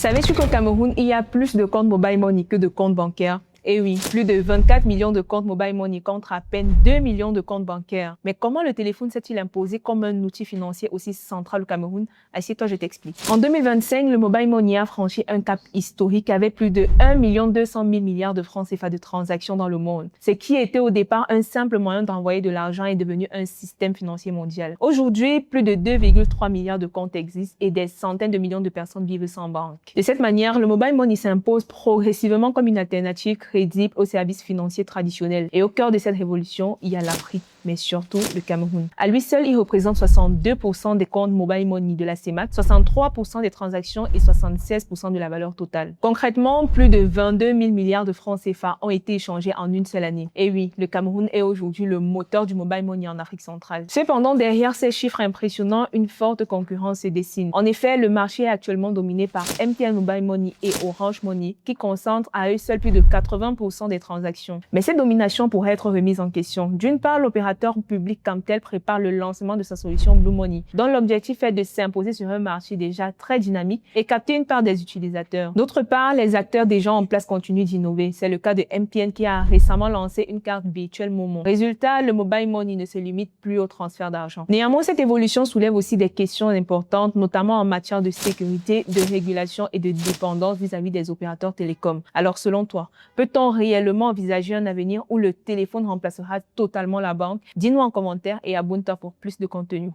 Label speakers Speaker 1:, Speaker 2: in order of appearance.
Speaker 1: Savais-tu qu'au Cameroun, il y a plus de comptes mobile money que de comptes bancaires? Eh oui, plus de 24 millions de comptes mobile money contre à peine 2 millions de comptes bancaires. Mais comment le téléphone s'est-il imposé comme un outil financier aussi central au Cameroun? Assieds-toi, je t'explique. En 2025, le mobile money a franchi un cap historique avec plus de 1 200 000 milliards de francs CFA de transactions dans le monde. Ce qui était au départ un simple moyen d'envoyer de l'argent est devenu un système financier mondial. Aujourd'hui, plus de 2,3 milliards de comptes existent et des centaines de millions de personnes vivent sans banque. De cette manière, le mobile money s'impose progressivement comme une alternative crédible aux services financiers traditionnels. Et au cœur de cette révolution, il y a l'Afrique, mais surtout le Cameroun. À lui seul, il représente 62% des comptes mobile money de la CEMAC, 63% des transactions et 76% de la valeur totale. Concrètement, plus de 22 000 milliards de francs CFA ont été échangés en une seule année. Et oui, le Cameroun est aujourd'hui le moteur du mobile money en Afrique centrale. Cependant, derrière ces chiffres impressionnants, une forte concurrence se dessine. En effet, le marché est actuellement dominé par MTN Mobile Money et Orange Money qui concentrent à eux seuls plus de 80% des transactions. Mais cette domination pourrait être remise en question. D'une part, l'opérateur public Camtel prépare le lancement de sa solution Blue Money, dont l'objectif est de s'imposer sur un marché déjà très dynamique et capter une part des utilisateurs. D'autre part, les acteurs déjà en place continuent d'innover. C'est le cas de MTN qui a récemment lancé une carte virtuelle Momo. Résultat, le mobile money ne se limite plus au transfert d'argent. Néanmoins, cette évolution soulève aussi des questions importantes, notamment en matière de sécurité, de régulation et de dépendance vis-à-vis des opérateurs télécoms. Alors, selon toi, peut-on réellement envisager un avenir où le téléphone remplacera totalement la banque? Dis-nous en commentaire et abonne-toi pour plus de contenu.